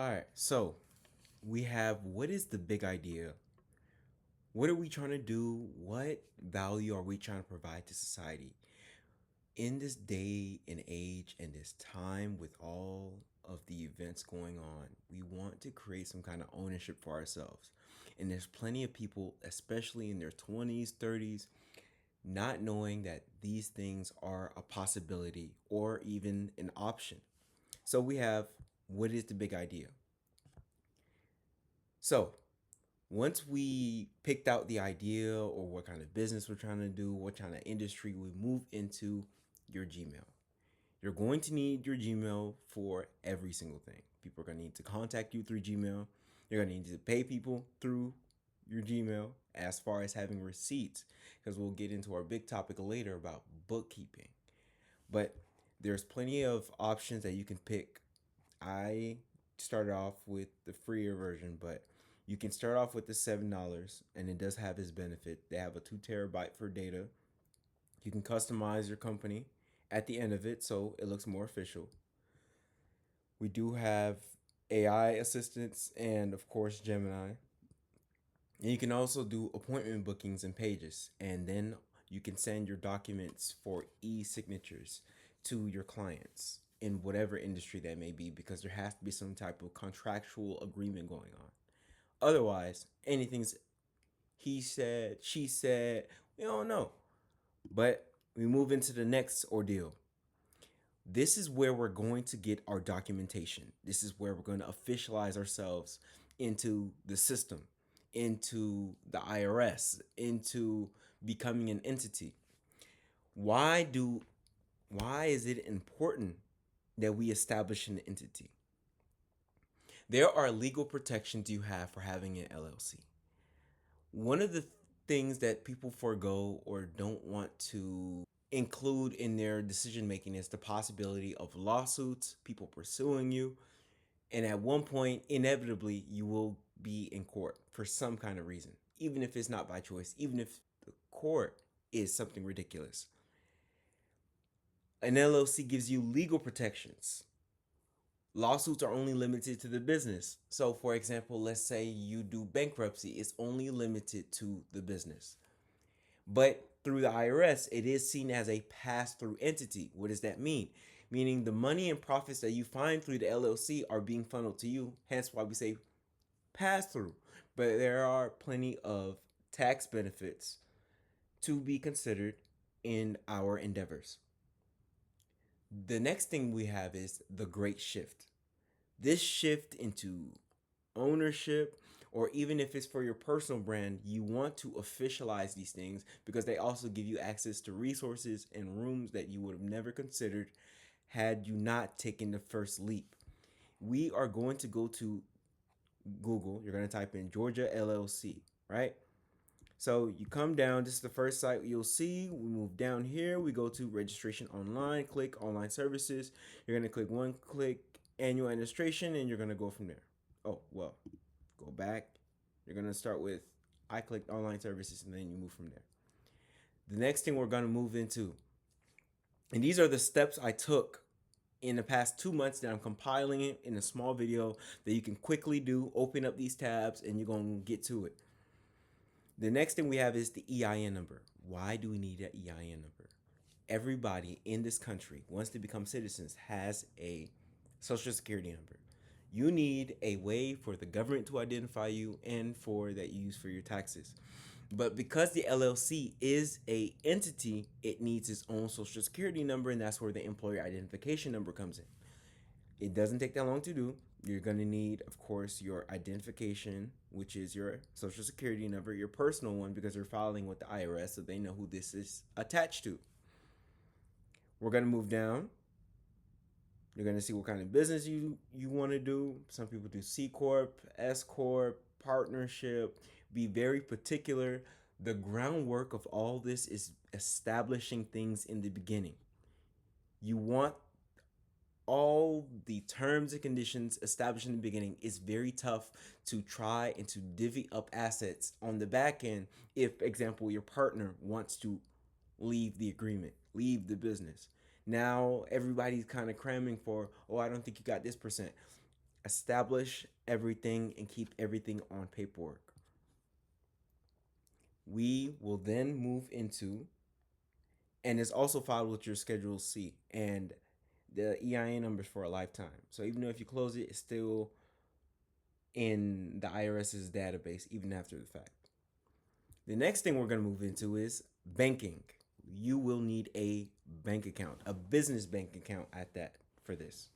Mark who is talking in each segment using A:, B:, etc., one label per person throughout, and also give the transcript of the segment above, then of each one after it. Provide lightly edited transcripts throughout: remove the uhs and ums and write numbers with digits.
A: All right, so we have what is the big idea? What are we trying to do? What value are we trying to provide to society? In this day and age and this time with all of the events going on, we want to create some kind of ownership for ourselves. And there's plenty of people, especially in their 20s, 30s, not knowing that these things are a possibility or even an option. So we have what is the big idea? So once we picked out the idea or what kind of business we're trying to do, what kind of industry, we move into your Gmail. You're going to need your Gmail for every single thing. People are going to need to contact you through Gmail. You're going to need to pay people through your Gmail as far as having receipts, because we'll get into our big topic later about bookkeeping. But there's plenty of options that you can pick. I started off with the freer version, but you can start off with the $7, and it does have its benefit. They have a 2 terabyte for data. You can customize your company at the end of it, so it looks more official. We do have AI assistants and, of course, Gemini. And you can also do appointment bookings and pages, and then you can send your documents for e-signatures to your clients in whatever industry that may be, because there has to be some type of contractual agreement going on. Otherwise, anything's he said, she said, we don't know. But we move into the next ordeal. This is where we're going to get our documentation. This is where we're going to officialize ourselves into the system, into the IRS, into becoming an entity. Why do why is it important that we establish an entity? There are legal protections you have for having an LLC. One of the things that people forego or don't want to include in their decision making is the possibility of lawsuits, people pursuing you, and at one point, inevitably, you will be in court for some kind of reason, even if it's not by choice, even if the court is something ridiculous. An LLC gives you legal protections. Lawsuits are only limited to the business. So, for example, let's say you do bankruptcy, it's only limited to the business. But through the IRS, it is seen as a pass through entity. What does that mean? Meaning the money and profits that you find through the LLC are being funneled to you. Hence why we say pass through. But there are plenty of tax benefits to be considered in our endeavors. The next thing we have is the great shift. This shift into ownership, or even if it's for your personal brand, you want to officialize these things because they also give you access to resources and rooms that you would have never considered had you not taken the first leap. We are going to go to Google. You're going to type in Georgia LLC, right? So you come down, this is the first site you'll see. We move down here, we go to registration online, click online services. You're gonna click one click annual administration, and you're gonna go from there. Oh, well, go back. You're gonna start with I clicked online services, and then you move from there. The next thing we're gonna move into, and these are the steps I took in the past 2 months that I'm compiling it in a small video that you can quickly do. Open up these tabs and you're gonna get to it. The next thing we have is the EIN number. Why do we need an EIN number? Everybody in this country, once they become citizens, has a social security number. You need a way for the government to identify you and for that you use for your taxes. But because the LLC is a entity, it needs its own social security number, and that's where the employer identification number comes in. It doesn't take that long to do. You're going to need, of course, your identification, which is your social security number, your personal one, because you're filing with the IRS, so they know who this is attached to. We're going to move down. You're going to see what kind of business you want to do. Some people do C Corp, S Corp, partnership. Be very particular. The groundwork of all this is establishing things in the beginning. You want all the terms and conditions established in the beginning. Is very tough to try and to divvy up assets on the back end if, example, your partner wants to leave the agreement, leave the business. Now everybody's kind of cramming for, oh, I don't think you got this percent. establish everything and keep everything on paperwork. We will then move into, and it's also filed with your Schedule C and the EIN numbers for a lifetime. So even though if you close it, it's still in the IRS's database even after the fact. The next thing we're going to move into is banking. You will need a bank account, a business bank account at that for this.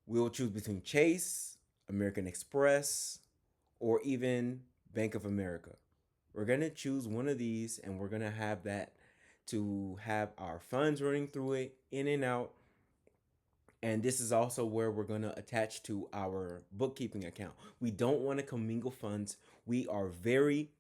A: We will choose between Chase, American Express, or even Bank of America. We're going to choose one of these and we're going to have that to have our funds running through it, in and out. And this is also where we're going to attach to our bookkeeping account. We don't want to commingle funds. We are very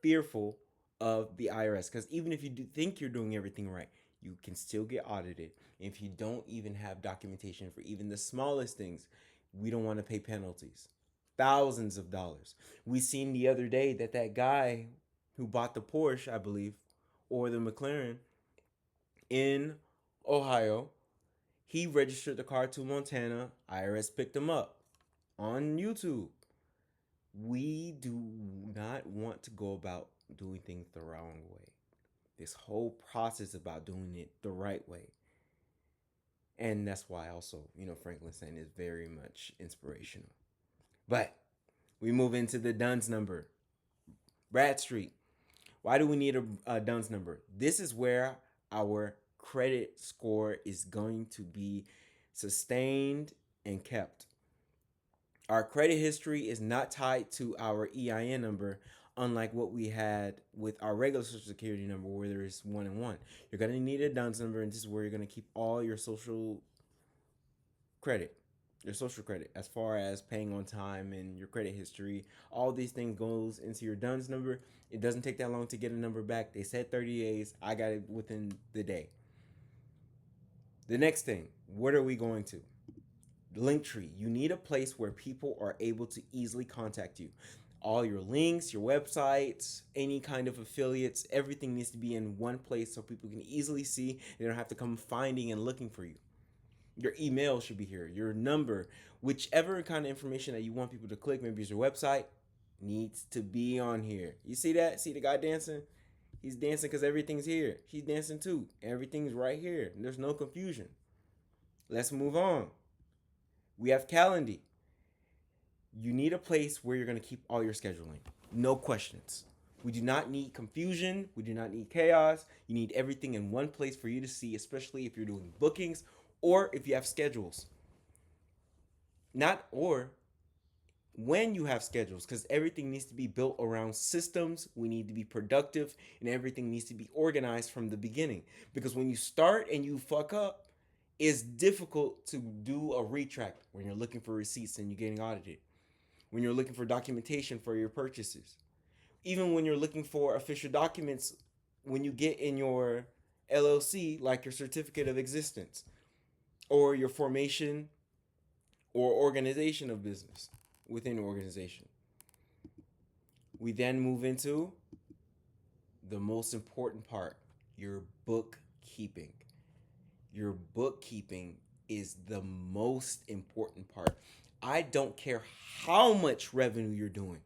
A: fearful of the IRS because even if you think you're doing everything right, you can still get audited. If you don't even have documentation for even the smallest things, we don't want to pay penalties. Thousands of dollars. We seen the other day that guy who bought the Porsche, I believe, or the McLaren in Ohio, he registered the car to Montana. IRS picked him up on YouTube. We do not want to go about doing things the wrong way. This whole process about doing it the right way. And that's why also, Franklin Saint is very much inspirational. But we move into the DUNS number. Bradstreet. Why do we need a DUNS number? This is where our credit score is going to be sustained and kept. Our credit history is not tied to our EIN number, unlike what we had with our regular Social Security number where there is 1 and 1. You're going to need a DUNS number, and this is where you're going to keep all your social credit, as far as paying on time and your credit history. All these things goes into your DUNS number. It doesn't take that long to get a number back. They said 30 days. I got it within the day. The next thing, what are we going to? Linktree. You need a place where people are able to easily contact you. All your links, your websites, any kind of affiliates, everything needs to be in one place so people can easily see. They don't have to come finding and looking for you. Your email should be here. Your number, whichever kind of information that you want people to click, maybe it's your website, needs to be on here. You see that? See the guy dancing? He's dancing because everything's here. She's dancing too. Everything's right here. There's no confusion. Let's move on. We have Calendly. You need a place where you're going to keep all your scheduling. No questions. We do not need confusion. We do not need chaos. You need everything in one place for you to see, especially if you're doing bookings or if you have schedules. Not or, when you have schedules, because everything needs to be built around systems. We need to be productive, and everything needs to be organized from the beginning. Because when you start and you fuck up, it's difficult to do a retract when you're looking for receipts and you're getting audited, when you're looking for documentation for your purchases, even when you're looking for official documents when you get in your LLC, like your certificate of existence or your formation or organization of business within the organization. We then move into the most important part, your bookkeeping. Your bookkeeping is the most important part. I don't care how much revenue you're doing.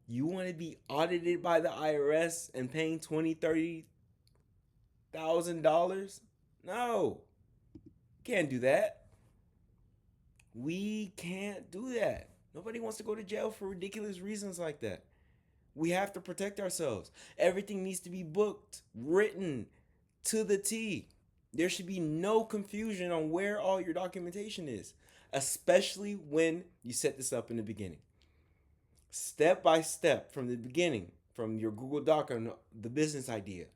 A: You want to be audited by the IRS and paying $20,000-$30,000? No. Can't do that. We can't do that. Nobody wants to go to jail for ridiculous reasons like that. We have to protect ourselves. Everything needs to be booked, written to the T. There should be no confusion on where all your documentation is, especially when you set this up in the beginning. Step by step from the beginning, from your Google Doc on the business idea.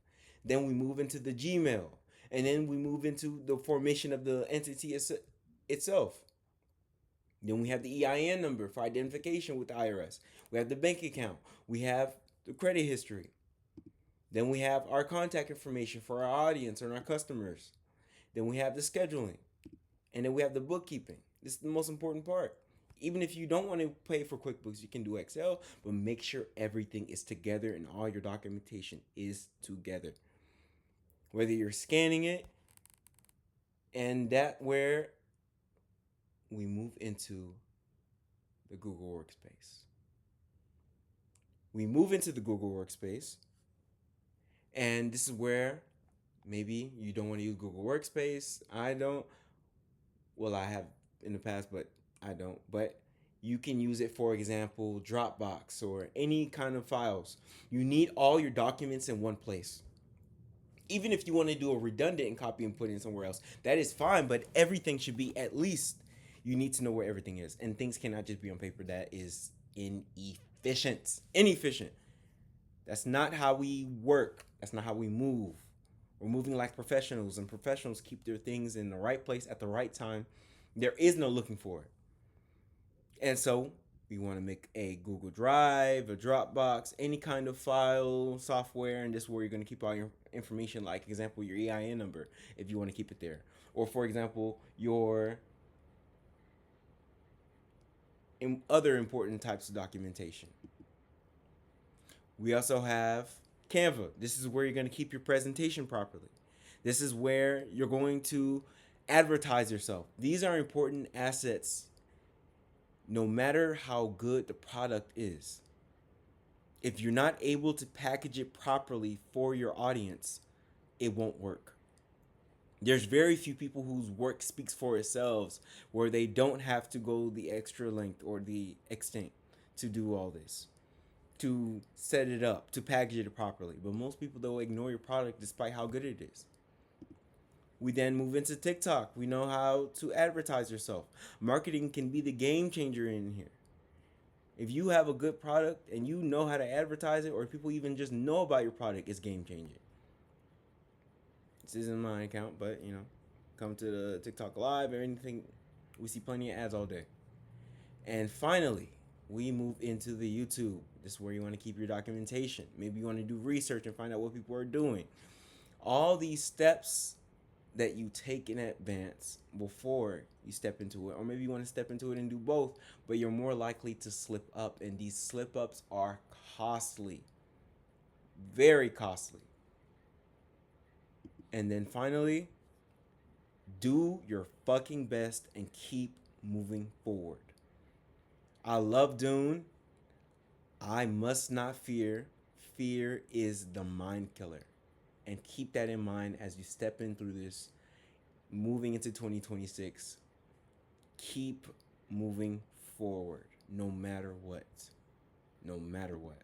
A: Then we move into the Gmail, and then we move into the formation of the entity itself. Then we have the EIN number for identification with the IRS. We have the bank account. We have the credit history. Then we have our contact information for our audience and our customers. Then we have the scheduling. And then we have the bookkeeping. This is the most important part. Even if you don't want to pay for QuickBooks, you can do Excel, but make sure everything is together and all your documentation is together. Whether you're scanning it, and that where we move into the Google Workspace. We move into the Google Workspace, and this is where maybe you don't want to use Google Workspace. I don't. Well, I have in the past, but I don't. But you can use it, for example, Dropbox or any kind of files. You need all your documents in one place. Even if you want to do a redundant and copy and put in somewhere else, that is fine, but everything should be, at least you need to know where everything is. And things cannot just be on paper. That is inefficient. Inefficient. That's not how we work. That's not how we move. We're moving like professionals, and professionals keep their things in the right place at the right time. There is no looking for it. And so we want to make a Google Drive, a Dropbox, any kind of file software, and this is where you're going to keep all your information, like example your EIN number if you want to keep it there, or for example your other important types of documentation. We also have Canva. This is where you're going to keep your presentation properly. This is where you're going to advertise yourself. These are important assets no matter how good the product is. If you're not able to package it properly for your audience, it won't work. There's very few people whose work speaks for itself, where they don't have to go the extra length or the extent to do all this, to set it up, to package it properly. But most people, they'll ignore your product despite how good it is. We then move into TikTok. We know how to advertise yourself. Marketing can be the game changer in here. If you have a good product and you know how to advertise it, or people even just know about your product, it's game changing. This isn't my account, but come to the TikTok live or anything. We see plenty of ads all day. And finally, we move into the YouTube. This is where you want to keep your documentation. Maybe you want to do research and find out what people are doing. All these steps that you take in advance before you step into it, or maybe you want to step into it and do both, but you're more likely to slip up, and these slip ups are costly, very costly. And then finally, do your fucking best and keep moving forward. I love Dune. I must not fear. Fear is the mind killer. And keep that in mind as you step in through this, moving into 2026. Keep moving forward no matter what. No matter what.